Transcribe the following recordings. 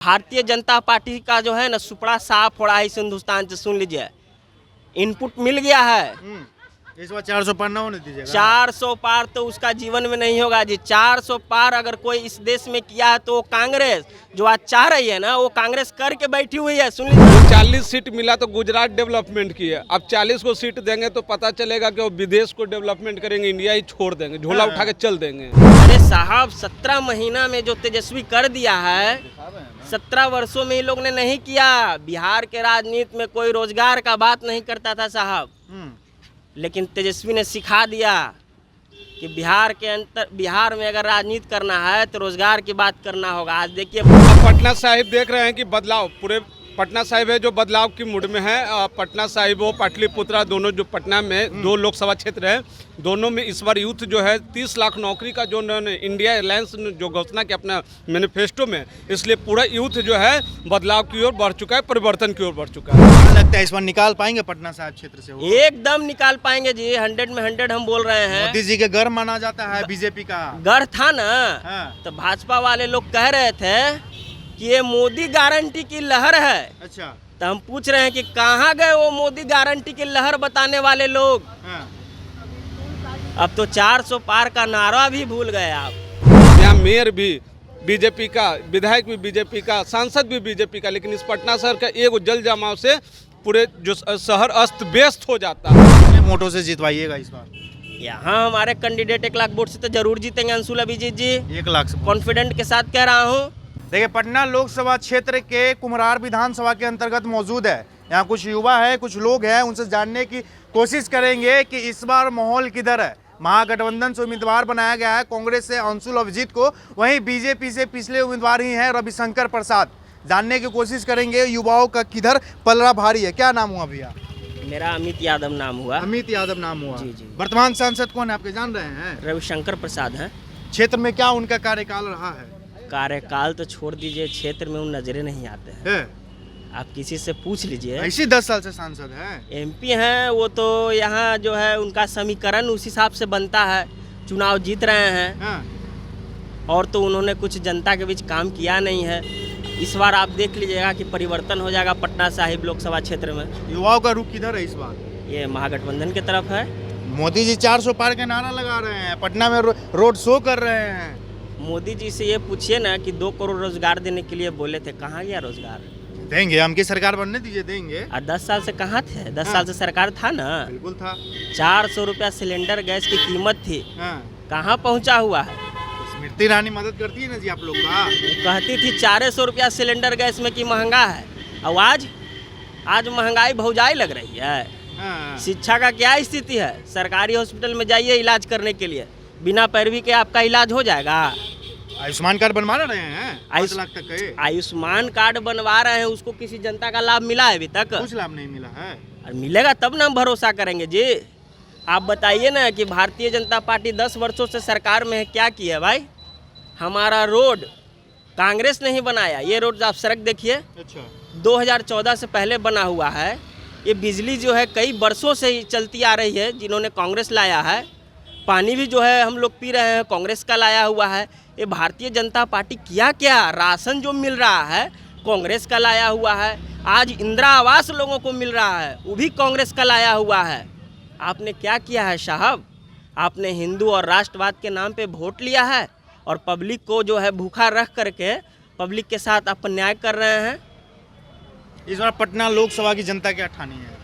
Bharatiya Janata party का जो है ना सुपड़ा साफ हो रहा है इस हिंदुस्तान से। सुन लीजिए, इनपुट मिल गया है। इस बार 400 पार ना होने दीजिएगा। 400 पार तो उसका जीवन में नहीं होगा जी। 400 पार अगर कोई इस देश में किया है तो वो कांग्रेस जो आज चाह रही है ना, वो कांग्रेस करके बैठी हुई है। सुन लीजिए, 40 सीट मिला तो गुजरात डेवलपमेंट की है। अब 40 को सीट देंगे तो पता चलेगा कि वो विदेश को डेवलपमेंट करेंगे, इंडिया ही छोड़ देंगे, झोला उठा के चल देंगे। अरे साहब, 17 महीना में जो तेजस्वी कर दिया है, 17 वर्षों में इन लोग ने नहीं किया। बिहार के राजनीति में कोई रोजगार का बात नहीं करता था साहब, लेकिन तेजस्वी ने सिखा दिया कि बिहार में अगर राजनीति करना है तो रोजगार की बात करना होगा। आज देखिए, पटना साहिब देख रहे हैं कि बदलाव, पूरे पटना साहिब है जो बदलाव की मूड में है। पटना साहिब हो पाटलिपुत्रा, दोनों जो पटना में 2 लोकसभा क्षेत्र है, दोनों में इस बार यूथ जो है 30 लाख नौकरी का जो उन्होंने इंडिया अलायंस जो घोषणा की अपना मैनिफेस्टो में, इसलिए पूरा यूथ जो है बदलाव की ओर बढ़ चुका है, परिवर्तन की ओर बढ़ चुका है। क्या लगता है इस बार निकाल पाएंगे पटना साहिब क्षेत्र से वो? एकदम निकाल पाएंगे जी। 100 में 100 हम बोल रहे हैं। मोदी जी के घर माना जाता है बीजेपी का। गढ़ था ना, हाँ। तो भाजपा वाले लोग कह रहे थे कि ये मोदी गारंटी की लहर है। अच्छा। तो हम पूछ रहे हैं कि कहाँ गए वो मोदी गारंटी की लहर बताने वाले लोग। हाँ। अब तो 400 पार का नारा भी भूल गए आप। यहाँ मेयर भी बीजेपी का, विधायक भी बीजेपी का, सांसद भी बीजेपी का, लेकिन इस पटना शहर का एक जल जमाव से पूरे जो शहर अस्त व्यस्त हो जाता है। कितने वोटों से जितवाइएगा इस बार? यहाँ हमारे कैंडिडेट 1 लाख वोट से तो जरूर जीतेंगे अंशुल अभिजीत जी। 1 लाख से कॉन्फिडेंट के साथ कह रहा हूँ। देखिए, पटना लोकसभा क्षेत्र के कुम्हरार विधानसभा के अंतर्गत मौजूद है। यहाँ कुछ युवा है, कुछ लोग हैं, उनसे जानने की कोशिश करेंगे कि इस बार माहौल किधर है। महागठबंधन से उम्मीदवार बनाया गया है कांग्रेस से अंशुल अभिजीत को, वहीं बीजेपी से पिछले उम्मीदवार ही हैं रविशंकर प्रसाद। जानने की कोशिश करेंगे युवाओं का किधर पलड़ा भारी है। क्या नाम हुआ भैया? मेरा अमित यादव नाम हुआ। अमित यादव नाम हुआ। जी जी। वर्तमान सांसद कौन है आपके, जान रहे हैं? रविशंकर प्रसाद हैं। क्षेत्र में क्या उनका कार्यकाल रहा है? कार्यकाल तो छोड़ दीजिए, क्षेत्र में उन नजरे नहीं आते हैं। आप किसी से पूछ लीजिए। ऐसी 10 साल से सांसद हैं। एमपी हैं वो, तो यहाँ जो है उनका समीकरण उस हिसाब से बनता है। चुनाव जीत रहे हैं। हाँ। और तो उन्होंने कुछ जनता के बीच काम किया नहीं है। इस बार आप देख लीजिएगा कि परिवर्तन हो जाएगा पटना साहिब लोकसभा क्षेत्र में। युवाओं का रुख किधर है इस बार? ये महागठबंधन की तरफ है। मोदी जी 400 पार का नारा लगा रहे हैं, पटना में रोड शो कर रहे हैं। मोदी जी से ये पूछिए ना कि 2 करोड़ रोजगार देने के लिए बोले थे, कहाँ गया रोजगार? देंगे, हमकी सरकार बनने दीजिए, देंगे। और 10 साल से कहाँ थे? 10 साल से सरकार था ना। बिल्कुल था। 400 रुपया सिलेंडर गैस की कीमत थी। हाँ। कहाँ पहुँचा हुआ है? स्मृति ईरानी मदद करती है ना जी आप लोग का। वो कहती थी 400 रुपया सिलेंडर गैस में कि महंगा है। अब आज महंगाई भौजाई लग रही है। हाँ। शिक्षा का क्या स्थिति है? सरकारी हॉस्पिटल में जाइए इलाज करने के लिए, बिना पैरवी के आपका इलाज हो जाएगा। आयुष्मान कार्ड बनवा रहे हैं 5 लाख तक के। आयुष्मान कार्ड बनवा रहे हैं, उसको किसी जनता का लाभ मिला है अभी तक? कुछ लाभ नहीं मिला है। और मिलेगा तब ना हम भरोसा करेंगे जी। आप बताइए ना कि भारतीय जनता पार्टी 10 वर्षों से सरकार में है, क्या किया है भाई? हमारा रोड कांग्रेस ने ही बनाया। ये रोड आप सड़क देखिए। अच्छा। 2014 से पहले बना हुआ है। ये बिजली जो है कई वर्षों से ही चलती आ रही है, जिन्होंने कांग्रेस लाया है। पानी भी जो है हम लोग पी रहे हैं, कांग्रेस का लाया हुआ है। ये भारतीय जनता पार्टी क्या राशन जो मिल रहा है कांग्रेस का लाया हुआ है। आज इंदिरा आवास लोगों को मिल रहा है, वो भी कांग्रेस का लाया हुआ है। आपने क्या किया है साहब? आपने हिंदू और राष्ट्रवाद के नाम पे वोट लिया है और पब्लिक को जो है भूखा रख करके पब्लिक के साथ आप न्याय कर रहे हैं। इस बार पटना लोकसभा की जनता क्या ठानी है?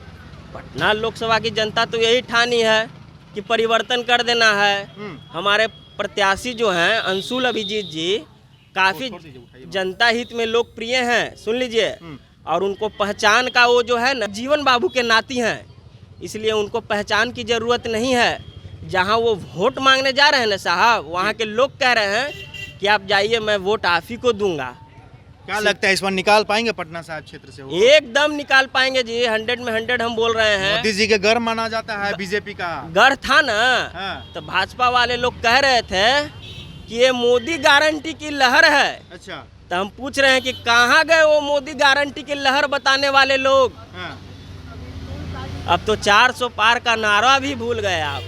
पटना लोकसभा की जनता तो यही ठानी है कि परिवर्तन कर देना है। हमारे प्रत्याशी जो हैं अंशुल अभिजीत जी काफ़ी जनता हित में लोकप्रिय हैं। सुन लीजिए, और उनको पहचान का वो जो है ना जीवन बाबू के नाती हैं, इसलिए उनको पहचान की ज़रूरत नहीं है। जहां वो वोट मांगने जा रहे हैं ना साहब, वहां के लोग कह रहे हैं कि आप जाइए, मैं वोट आप ही को दूंगा। क्या लगता है इस बार निकाल पाएंगे पटना साहिब क्षेत्र से वो? एकदम निकाल पाएंगे जी। 100 में 100 हम बोल रहे हैं। मोदी जी के घर माना जाता है बीजेपी का। गढ़ था ना। हाँ। तो भाजपा वाले लोग कह रहे थे कि ये मोदी गारंटी की लहर है। अच्छा। तो हम पूछ रहे हैं कि कहाँ गए वो मोदी गारंटी की लहर बताने वाले लोग। हाँ। अब तो 400 पार का नारा भी भूल गए आप।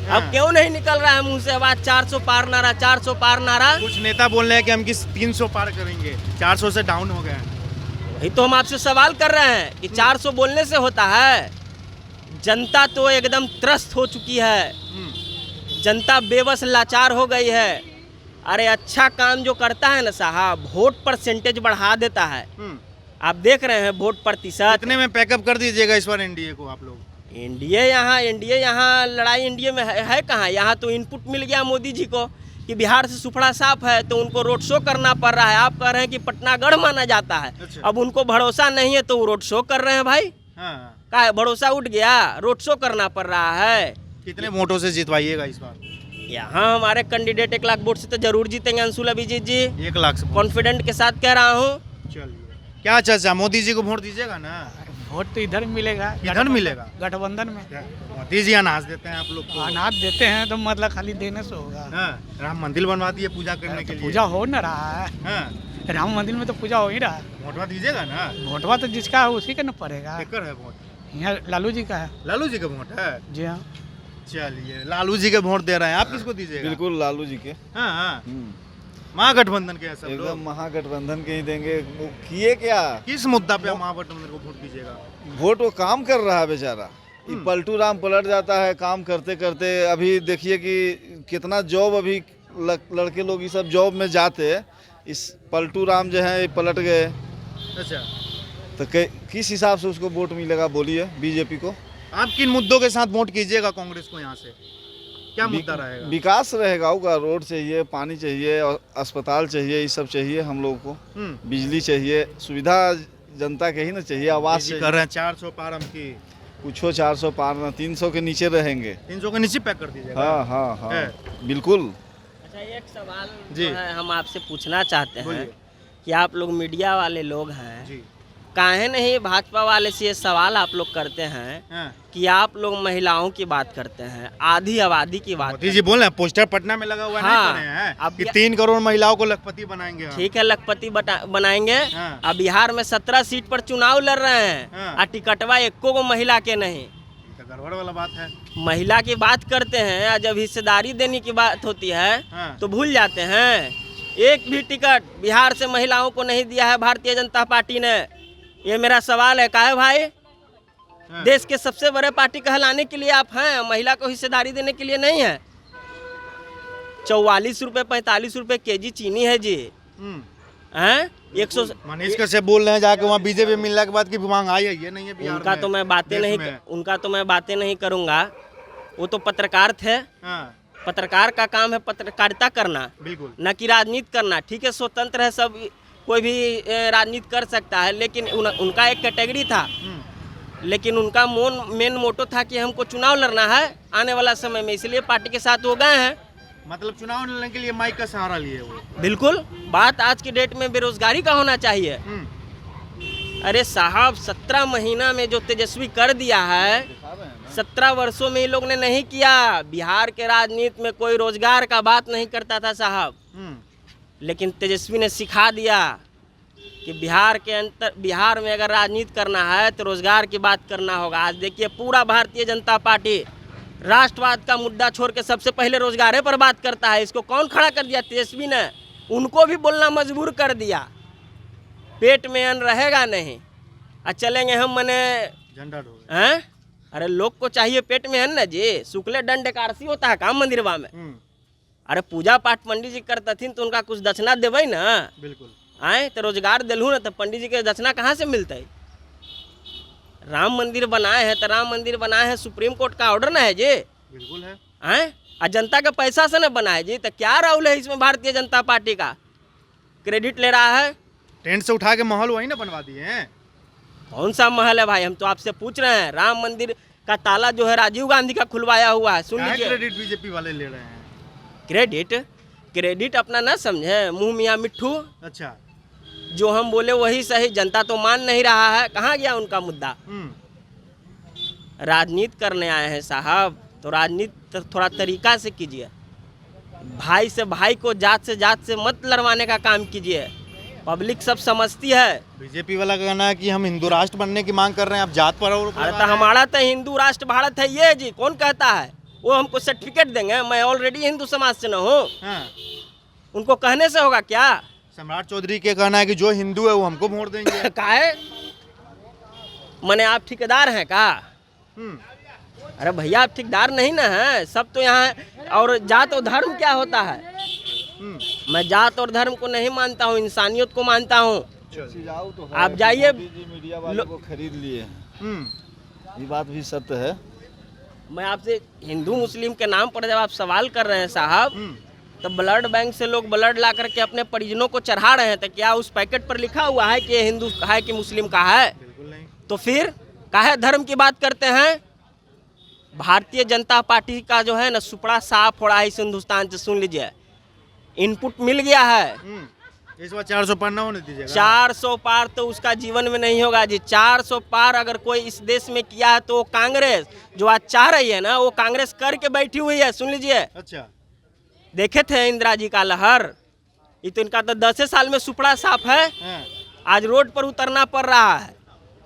अब क्यों नहीं निकल रहा है मुंह से आवाज 400 पार नारा, 400 पार नारा? कुछ नेता बोल रहे हैं कि हम किस 300 पार करेंगे, 400 से डाउन हो गए हैं। वही तो हम आपसे सवाल कर रहे हैं कि 400 बोलने से होता है? जनता तो एकदम त्रस्त हो चुकी है, जनता बेबस लाचार हो गई है। अरे अच्छा काम जो करता है ना साहब, वोट परसेंटेज बढ़ा देता है। आप देख रहे हैं वोट प्रतिशत कितने में पैकअप कर दीजिएगा इस बार एनडीए को आप लोग? एनडीए यहाँ लड़ाई एनडीए में है कहाँ? यहाँ तो इनपुट मिल गया मोदी जी को कि बिहार से सुपड़ा साफ है, तो उनको रोड शो करना पड़ रहा है। आप कह रहे हैं कि पटनागढ़ माना जाता है। अच्छा। अब उनको भरोसा नहीं है तो वो रोड शो कर रहे हैं भाई। हाँ। का है, भरोसा उठ गया, रोड शो करना पड़ रहा है। कितने वोटों से जितवाइएगा इस बार? यहाँ हमारे कैंडिडेट 1 लाख वोट से तो जरूर जीतेंगे अंशुल अभिजीत जी, 1 लाख से? कॉन्फिडेंट के साथ कह रहा हूँ। चलिए, क्या चाचा मोदी जी को वोट दीजिएगा ना? वोट तो इधर मिलेगा, इधर मिलेगा? गठबंधन में। मोदी जी अनाज देते हैं आप लोग को? अनाज देते हैं तो मतलब खाली देने से होगा। हाँ, राम मंदिर बनवा दिए पूजा करने के लिए। पूजा हो न रहा है, हाँ, राम मंदिर में तो पूजा हो ही रहा है। वोटवा दीजिएगा ना? वोटवा तो जिसका है उसी का न पड़ेगा। केकर है वोट? यहाँ लालू जी का है। लालू जी का वोट है? जी हाँ। चलिए, लालू जी के वोट दे रहे हैं, आप किसको दीजिएगा? बिल्कुल लालू जी के। हाँ हाँ, महागठबंधन के हैं सब एकदम लोग। महागठबंधन के ही देंगे। वो किए क्या? किस मुद्दा पे आप महागठबंधन को वोट दीजिएगा? वोट वो काम कर रहा है बेचारा। ये पलटू राम पलट जाता है काम करते करते। अभी देखिए कि कितना जॉब अभी लड़के लोग ये सब जॉब में जाते, इस पलटू राम जो है ये पलट गए। अच्छा, तो किस हिसाब से उसको वोट मिलेगा बोलिए बीजेपी को? आप किन मुद्दों के साथ वोट कीजिएगा कांग्रेस को यहाँ से? क्या मुद्दा रहेगा? विकास रहेगा, होगा रोड चाहिए, पानी चाहिए, और अस्पताल चाहिए, ये सब चाहिए हम लोगों को। बिजली चाहिए, सुविधा जनता के ही ना चाहिए। आवास कर रहे हैं 400 पार हम की, पूछो 400 पार ना, 300 के नीचे रहेंगे। 300 के नीचे पैक कर दीजिएगा? हाँ हाँ हाँ, है। बिल्कुल। अच्छा, एक सवाल जी। जो है हम आपसे पूछना चाहते हैं बोलिए। कि आप लोग मीडिया वाले लोग हैं, जी। काहे नहीं भाजपा वाले से ये सवाल आप लोग करते हैं हाँ। कि आप लोग महिलाओं की बात करते हैं, आधी आबादी की बात मोदी जी बोल रहे हैं, पोस्टर पटना में लगा हुआ है, हाँ, नहीं पढ़े हैं अब कि 3 करोड़ महिलाओं को लखपति बनाएंगे हम। ठीक है, लखपति बनाएंगे। हाँ। अब बिहार में 17 सीट पर चुनाव लड़ रहे हैं, हाँ। और टिकटवा एको को महिला के नहीं। ये तो गड़बड़ वाला बात है। महिला की बात करते हैं और जब हिस्सेदारी देने की बात होती है हाँ। तो भूल जाते हैं। एक भी टिकट बिहार से महिलाओं को नहीं दिया है भारतीय जनता पार्टी ने। ये मेरा सवाल है, काहे भाई? हाँ। देश के सबसे बड़े पार्टी कहलाने के लिए आप हैं, महिला को हिस्सेदारी देने के लिए नहीं है। 44 रुपये 45 रुपये केजी चीनी है जी, हैं? 100 मनीष कश्यप बोल रहे हैं जाके वहाँ बीजेपी मिलने के बाद की मांग आई है, ये नहीं है बिहार उनका में, तो मैं बातें देश नहीं में। उनका तो मैं बातें नहीं करूँगा। वो तो पत्रकार थे, हाँ, पत्रकार का काम है पत्रकारिता करना, बिल्कुल। न कि राजनीति करना। ठीक है, स्वतंत्र है, सब कोई भी राजनीति कर सकता है, लेकिन उनका एक कैटेगरी था, लेकिन उनका मेन मोटो था कि हमको चुनाव लड़ना है आने वाला समय में, इसलिए पार्टी के साथ हो गए हैं। मतलब चुनाव लड़ने के लिए माइक का सहारा लिए वो। बिल्कुल, बात आज की डेट में बेरोजगारी का होना चाहिए। अरे साहब, 17 महीना में जो तेजस्वी कर दिया है, 17 वर्षों में ये लोग ने नहीं किया। बिहार के राजनीति में कोई रोजगार का बात नहीं करता था साहब, लेकिन तेजस्वी ने सिखा दिया कि बिहार में अगर राजनीति करना है तो रोजगार की बात करना होगा। आज देखिए, पूरा भारतीय जनता पार्टी राष्ट्रवाद का मुद्दा छोड़ के सबसे पहले रोजगार पर बात करता है। इसको कौन खड़ा कर दिया? तेजस्वी ने। उनको भी बोलना मजबूर कर दिया। पेट में अन्न रहेगा नहीं और चलेंगे हम मने झंडा ढोल हैं? अरे लोग को चाहिए पेट में अन्न जी। शुक्ले दंड एकादशी होता है काम मंदिरवा में। अरे पूजा पाठ पंडित जी करतथिन तो उनका कुछ दक्षिणा देवे ना। बिल्कुल। आए तो रोजगार दिलू ना, तो पंडित जी के दक्षिणा कहाँ से मिलते? राम मंदिर बनाए हैं तो राम मंदिर बनाए हैं, सुप्रीम कोर्ट का ऑर्डर ना है जी। बिल्कुल है। आए और जनता के पैसा से ना बनाए जी, तो क्या राहुल है इसमें? भारतीय जनता पार्टी का क्रेडिट ले रहा है। टेंट से उठा के महल वही ना बनवा दिए हैं। कौन सा महल है भाई? हम तो आपसे पूछ रहे हैं। राम मंदिर का ताला जो है राजीव गांधी का खुलवाया हुआ है। सुन लीजिए, क्रेडिट बीजेपी वाले ले रहे हैं। क्रेडिट अपना ना समझे, मुंह मियाँ मिट्ठू। अच्छा। जो हम बोले वही सही, जनता तो मान नहीं रहा है। कहाँ गया उनका मुद्दा? राजनीति करने आए हैं साहब, तो राजनीति थोड़ा तरीका से कीजिए। भाई से भाई को, जात से मत लड़वाने का काम कीजिए। पब्लिक सब समझती है। बीजेपी वाला का कहना है कि हम हिंदू राष्ट्र बनने की मांग कर रहे हैं, आप जात पर और अरे तो हमारा तो हिंदू राष्ट्र भारत है ये जी, कौन कहता है? वो हमको सर्टिफिकेट देंगे? मैं ऑलरेडी हिंदू समाज से न हूँ, हाँ। उनको कहने से होगा क्या? सम्राट चौधरी के कहना है कि जो हिंदू है वो हमको वोट देंगे। का है मैंने आप ठेकेदार हैं का? हम्म, अरे भैया आप ठेकेदार नहीं ना हैं, सब तो यहाँ है। और जात और धर्म क्या होता है? हम्म। मैं जात और धर्म को नहीं मानता हूँ, इंसानियत को मानता हूँ। तो आप जाइए, मीडिया वालों को खरीद लिए हैं, हम्म। ये बात भी सत्य है। मैं आपसे हिंदू मुस्लिम के नाम पर जब आप सवाल कर रहे हैं साहब, तो ब्लड बैंक से लोग ब्लड ला करके अपने परिजनों को चढ़ा रहे हैं, तो क्या उस पैकेट पर लिखा हुआ है कि ये हिंदू का है कि मुस्लिम का है? बिल्कुल नहीं। तो फिर काहे धर्म की बात करते हैं? भारतीय जनता पार्टी का जो है ना सुपड़ा साफ हो रहा है इस हिंदुस्तान से। सुन लीजिए, इनपुट मिल गया है। इस बार 400 पार ना होने दीजिएगा। 400 पार तो उसका जीवन में नहीं होगा जी। 400 पार अगर कोई इस देश में किया है तो वो कांग्रेस जो आज चाह रही है ना, वो कांग्रेस करके बैठी हुई है। सुन लीजिए, अच्छा। देखे थे इंदिरा जी का लहर, ये तो इनका तो 10 साल में सुपड़ा साफ है। हाँ। आज रोड पर उतरना पड़ रहा है।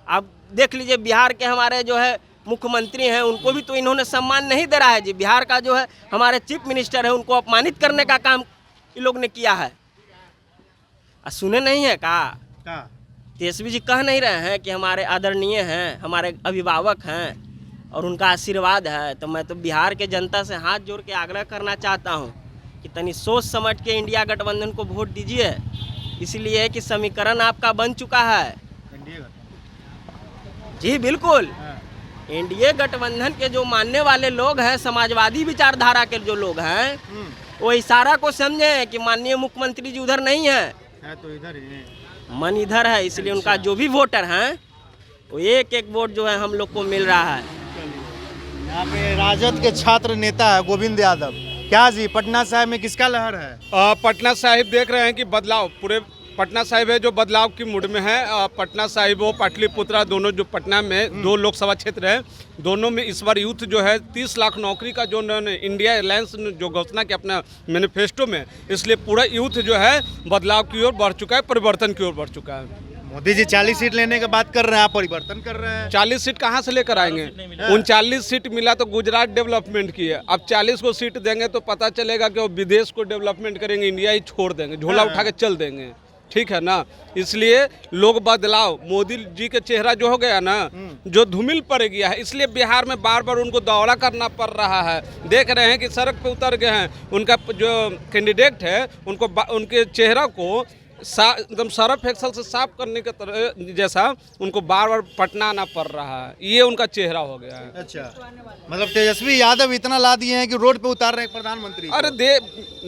अब देख लीजिए, बिहार के हमारे जो है मुख्यमंत्री हैं, उनको भी तो इन्होंने सम्मान नहीं दे रहा है जी। बिहार का जो है हमारे चीफ मिनिस्टर है, उनको अपमानित करने का काम इन लोग ने किया है। सुने नहीं है का? तेजस्वी जी कह नहीं रहे हैं कि हमारे आदरणीय हैं, हमारे अभिभावक हैं और उनका आशीर्वाद है। तो मैं तो बिहार के जनता से हाथ जोड़ के आग्रह करना चाहता हूं कि तनी सोच समझ के इंडिया गठबंधन को वोट दीजिए। इसलिए कि समीकरण आपका बन चुका है जी। बिल्कुल, एनडीए गठबंधन के जो मानने वाले लोग हैं, समाजवादी विचारधारा के जो लोग हैं, वो इशारा को समझे कि माननीय मुख्यमंत्री जी उधर नहीं है, तो इधर ही मन इधर है। इसलिए उनका जो भी वोटर हैं, वो एक एक वोट जो है हम लोग को मिल रहा है। यहाँ पे राजद के छात्र नेता है गोविंद यादव। क्या जी, पटना साहिब में किसका लहर है? पटना साहिब देख रहे हैं कि बदलाव पूरे पटना साहिब है जो बदलाव की मूड में है। पटना साहिब हो पाटलिपुत्रा, दोनों जो पटना में 2 लोकसभा क्षेत्र है, दोनों में इस बार यूथ जो है 30 लाख नौकरी का जो उन्होंने इंडिया अलायंस ने जो घोषणा की अपना मैनिफेस्टो में, इसलिए पूरा यूथ जो है बदलाव की ओर बढ़ चुका है, परिवर्तन की ओर बढ़ चुका है। मोदी जी 40 सीट लेने की बात कर रहे हैं, आप परिवर्तन कर रहे हैं। 40 सीट कहाँ से लेकर आएंगे? 39 सीट मिला तो गुजरात डेवलपमेंट की है। अब 40 को सीट देंगे तो पता चलेगा कि वो विदेश को डेवलपमेंट करेंगे, इंडिया ही छोड़ देंगे, झोला उठा के चल देंगे। ठीक है ना? इसलिए लोग बदलाव, मोदी जी के चेहरा जो हो गया ना, जो धूमिल पड़ गया है, इसलिए बिहार में बार बार उनको दौरा करना पड़ रहा है। देख रहे हैं कि सड़क पे उतर गए हैं, उनका जो कैंडिडेट है उनको उनके चेहरा को एकदम सर्फ एक्सल से साफ करने के तरह जैसा उनको बार बार पटना आना पड़ रहा है। ये उनका चेहरा हो गया है। अच्छा, मतलब तेजस्वी यादव इतना ला दिए हैं कि रोड पे उतार रहे हैं प्रधानमंत्री। अरे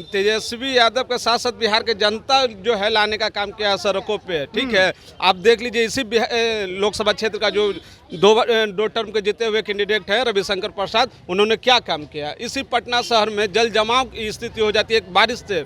तेजस्वी यादव के साथ साथ बिहार के जनता जो है लाने का काम किया है सड़कों पे। ठीक है, आप देख लीजिए इसी लोकसभा क्षेत्र का जो दो टर्म के जीते हुए कैंडिडेट है रविशंकर प्रसाद, उन्होंने क्या काम किया। इसी पटना शहर में जल जमाव की स्थिति हो जाती है एक बारिश से,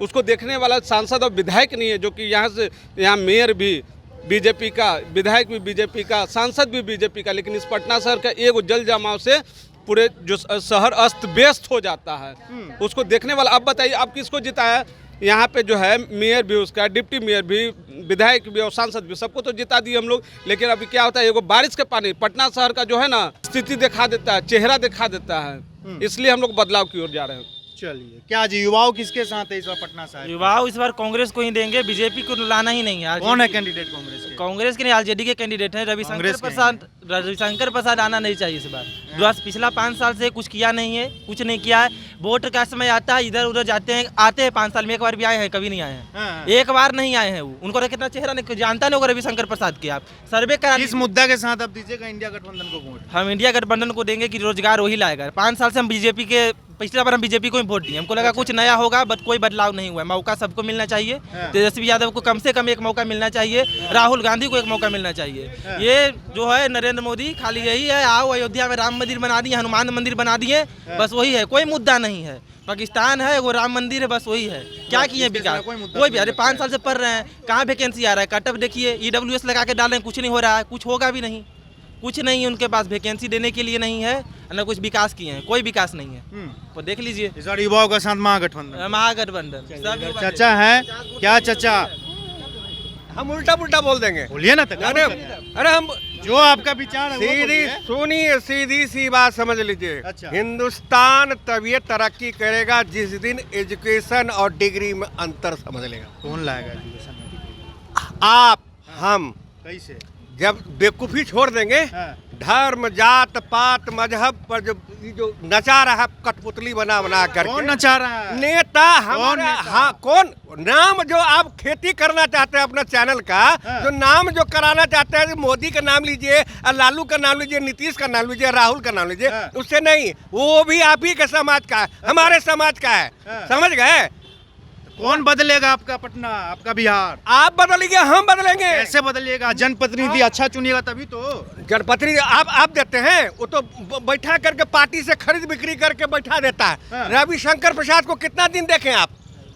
उसको देखने वाला सांसद और विधायक नहीं है, जो कि यहाँ मेयर भी बीजेपी का, विधायक भी बीजेपी का, सांसद भी बीजेपी का, लेकिन इस पटना शहर का एक जल जमाव से पूरे जो शहर अस्त व्यस्त हो जाता है। उसको देखने वाला, अब बताइए आप किसको जिताया? यहाँ पे जो है मेयर भी उसका, डिप्टी मेयर भी, विधायक भी और सांसद भी, सबको तो जिता दिए हम लोग। लेकिन अभी क्या होता है, एगो बारिश के पानी पटना शहर का जो है ना स्थिति दिखा देता है, चेहरा दिखा देता है। इसलिए हम लोग बदलाव की ओर जा रहे हैं। चलिए, क्या जी युवाओं किसके साथ है इस बार पटना साहिब? युवाओं इस बार कांग्रेस को ही देंगे, बीजेपी को लाना ही नहीं है। कौन है कैंडिडेट कांग्रेस के? कांग्रेस के नहीं, आरजेडी के कैंडिडेट हैं रविशंकर प्रसाद आना नहीं चाहिए इस बार। जो पिछला 5 साल से कुछ किया नहीं है, कुछ नहीं किया है। वोट का समय आता है, इधर उधर जाते हैं, आते हैं 5 साल में एक बार भी आए हैं, कभी नहीं आए हैं। एक बार नहीं आए हैं वो, उनको कितना चेहरा नहीं जानता नहीं होगा रविशंकर प्रसाद के। आप सर्वे करा, किस मुद्दा के साथ आप दीजिएगा इंडिया गठबंधन को वोट? हम इंडिया गठबंधन को देंगे कि रोजगार वही लाएगा। 5 साल से हम बीजेपी के, पिछला बार हम बीजेपी को ही वोट दिए, हमको लगा कुछ नया होगा, बट कोई बदलाव नहीं हुआ। मौका सबको मिलना चाहिए। तेजस्वी यादव को कम से कम एक मौका मिलना चाहिए, राहुल गांधी को एक मौका मिलना चाहिए। ये जो है नरेंद्र मोदी खाली यही है, आओ अयोध्या में राम मंदिर बना दिए, हनुमान मंदिर बना दिए, बस वही है, कोई मुद्दा नहीं है। पाकिस्तान है, वो राम मंदिर है, बस वही है। क्या किए विकास? कोई भी, अरे 5 साल से पढ़ रहे हैं, कहाँ वैकेंसी आ रहा है? कटअप देखिए, EWS लगा के डाल रहे हैं, कुछ नहीं हो रहा है, कुछ होगा भी नहीं, कुछ नहीं। उनके पास वैकेंसी देने के लिए नहीं है, न कुछ विकास किए हैं, कोई विकास नहीं है। तो देख लीजिए इस बार युवाओं का साथ महागठबंधन। चाचा है क्या? चाचा हम उल्टा पुल्टा बोल देंगे। बोलिए ना। अरे हम जो आपका विचार है वो सीधी बोलिए। सुनिए, सीधी सी बात समझ लीजिए। अच्छा। हिंदुस्तान तभी तरक्की करेगा जिस दिन एजुकेशन और डिग्री में अंतर समझ लेगा। कौन लाएगा एजुकेशन में? आप हम कैसे? जब बेवकूफ़ी छोड़ देंगे, हाँ। धर्म जात पात मजहब पर जो नचा रहा है कठपुतली बना बना करके, कौन नचा रहा है? नेता हमारा, नेता? हाँ कौन नाम जो आप खेती करना चाहते हैं अपना चैनल का, हाँ। जो नाम जो कराना चाहते हैं, मोदी का नाम लीजिए, लालू का नाम लीजिए, नीतीश का नाम लीजिए, राहुल का नाम लीजिए, हाँ। उससे नहीं, वो भी आप ही के समाज का है, हमारे समाज का है। हाँ। समझ गए? कौन बदलेगा आपका पटना, आपका बिहार? आप बदलेंगे, हम बदलेंगे। कैसे बदलिएगा? जनप्रतिनिधि अच्छा चुनिएगा तभी तो। जनपति आप देते हैं, वो तो बैठा करके पार्टी से खरीद बिक्री करके बैठा देता है। हाँ। रविशंकर प्रसाद को कितना दिन देखे आप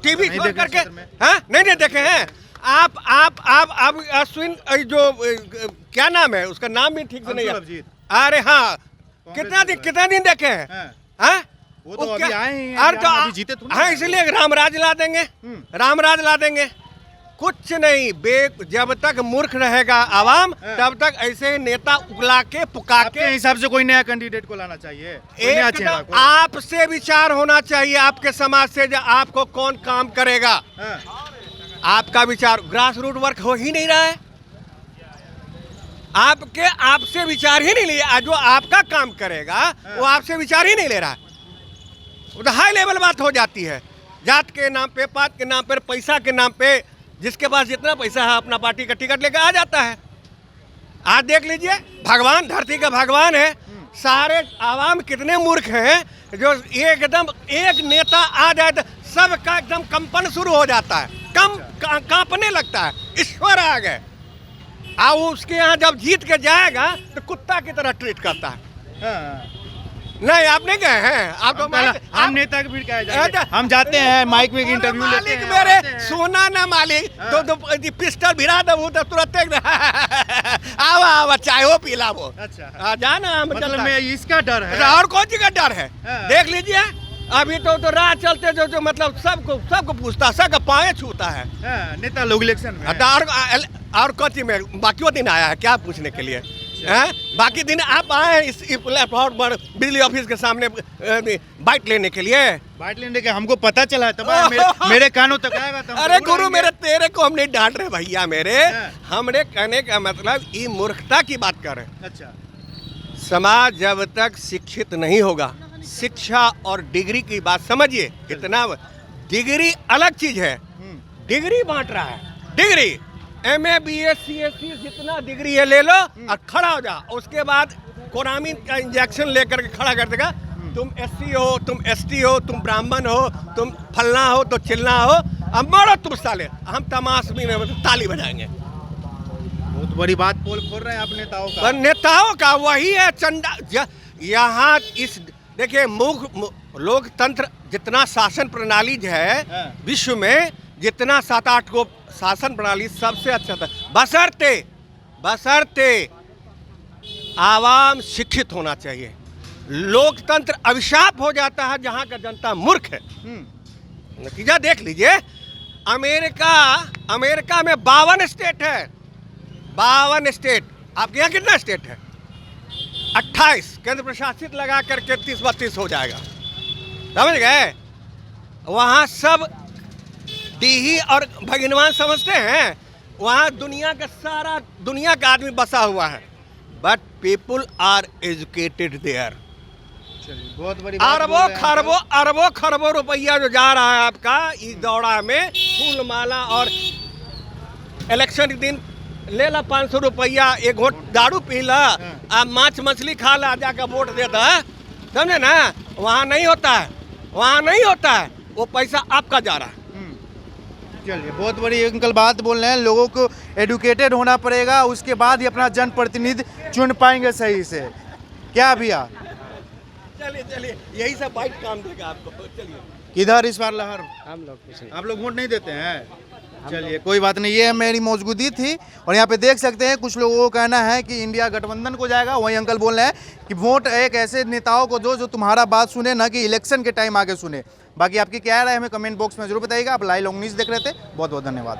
टीवी नहीं छोड़ देखे करके? सर में। हाँ, नहीं देखे हैं आप अश्विन जो क्या नाम है उसका, नाम भी ठीक से नहीं अंशुल है। अभिजीत। अरे हाँ, कांग्रेस कितना दिन देखे हैं? हाँ। हाँ? वो तो क्या- अभी आए ही हैं, अरे तो अभी जीते थोड़ी हाँ, हैं। इसलिए रामराज ला देंगे, रामराज ला देंगे। कुछ नहीं, जब तक मूर्ख रहेगा आवाम, हाँ। तब तक ऐसे नेता उगला के पुका आपके के हिसाब से कोई नया कैंडिडेट को लाना चाहिए? कोई नया चेहरा एकदम को? आपसे विचार होना चाहिए, आपके समाज से, जो आपको कौन काम करेगा। हाँ। आपका विचार ग्रास रूट वर्क हो ही नहीं रहा है। आपसे विचार ही नहीं लिया, जो आपका काम करेगा वो आपसे विचार ही नहीं ले रहा है। वो तो हाई लेवल बात हो जाती है, जात के नाम पे, पात के नाम पे, पैसा के नाम पे, जिसके पास जितना पैसा है अपना पार्टी का टिकट लेकर आ जाता है। आज देख लीजिए, भगवान धरती का भगवान है, सारे आवाम कितने मूर्ख हैं, जो एकदम एक नेता आ जाए तो सबका एकदम कंपन शुरू हो जाता है, कांपने लगता है, ईश्वर आ गए। उसके यहाँ जब जीत के जाएगा तो कुत्ता की तरह ट्रीट करता है। हाँ। नहीं, आप नहीं गए हैं? आप तो हम नेता के भीड़ क्या है? अच्छा। हम जाते हैं, माइक में इंटरव्यू लेते मालिक हैं, मेरे आते हैं। सोना ना मालिक, तो पिस्टल भिड़ा दबू तो तुरंत आवा चाय पी ला वो। अच्छा। जाना हम मतलब चलता में है। इसका डर है। और कौन सी का डर है? हाँ। देख लीजिए, अभी तो राह चलते जो मतलब सबको पूछता, सबका पाए छूता है। हाँ, नेता लोग इलेक्शन में। और कौन सी में बाकी दिन आया है क्या पूछने के लिए? हैं? बाकी दिन आप आए हैं इस प्लेटफॉर्म पर बिजली ऑफिस के सामने बाइट लेने के लिए। बाइट लेने के हमको पता चला है, तब मेरे कानों तक आएगा तब अरे जरूर गुरु आएंगे। मेरे, तेरे को हम नहीं डांट रहे भैया मेरे, हाँ। हमने कहने का मतलब ये मूर्खता की बात कर रहे हैं। अच्छा। समाज जब तक शिक्षित नहीं होगा, शिक्षा और डिग्री की बात समझिए, इतना डिग्री अलग चीज है, डिग्री बांट रहा है। डिग्री MA BA CSC जितना डिग्री है ले लो और खड़ा हो जा, उसके बाद कोरामीन का इंजेक्शन लेकर के खड़ा कर देगा। तुम SC हो, तुम ST हो, तुम ब्राह्मण हो, तुम फलना हो तो चिल्ला हो, अब मरो तुम साले, हम तमाशबी में ताली बजाएंगे। बहुत बड़ी बात पोल खोल रहे हैं आप नेताओं का। पर नेताओं का वही है चंदा। यहाँ इस देखिए, लोकतंत्र जितना शासन प्रणाली है हाँ। विश्व में, जितना 7-8 को शासन प्रणाली सबसे अच्छा था, बशर्ते आवाम शिक्षित होना चाहिए। लोकतंत्र अभिशाप हो जाता है जहाँ का जनता मूर्ख है। नतीजा देख लीजिए, अमेरिका में 52 स्टेट है, 52 स्टेट। आपके यहाँ कितना स्टेट है? 28 केंद्र प्रशासित लगा करके 30-32 हो जाएगा, समझ गए? वहाँ सब डीही और भगवान समझते हैं, वहाँ दुनिया का आदमी बसा हुआ है, but people are educated there. बहुत बड़ी बात बोल रहे हैं अरबों खरबों रुपया जो जा रहा है आपका इस दौड़ा में, फूल माला, और इलेक्शन के दिन ले ला 500 रुपया, एक घोट दारू पी ला, आप माछ मछली खा ला, जाकर वोट देता है, समझे ना? वहाँ नहीं होता है, वो पैसा आपका जा रहा है। चलिए, बहुत बड़ी अंकल बात बोल रहे हैं, लोगों को एडुकेटेड होना पड़ेगा, उसके बाद ही अपना जनप्रतिनिधि चुन पाएंगे सही से। क्या भैया? चलिए, यही सब बाइक काम देगा आपको। चलिए, किधर इस बार लहर? हम लोग कुछ नहीं। आप लोग वोट नहीं देते हैं? चलिए, कोई बात नहीं, ये मेरी मौजूदगी थी। और यहाँ पे देख सकते हैं कुछ लोगों को कहना है कि इंडिया गठबंधन को जाएगा। वही अंकल बोल रहे हैं कि वोट एक ऐसे नेताओं को दो जो तुम्हारा बात सुने, ना कि इलेक्शन के टाइम आगे सुने। बाकी आपकी क्या राय है हमें कमेंट बॉक्स में जरूर बताइएगा। आप लाइव न्यूज़ देख रहे थे, बहुत बहुत धन्यवाद।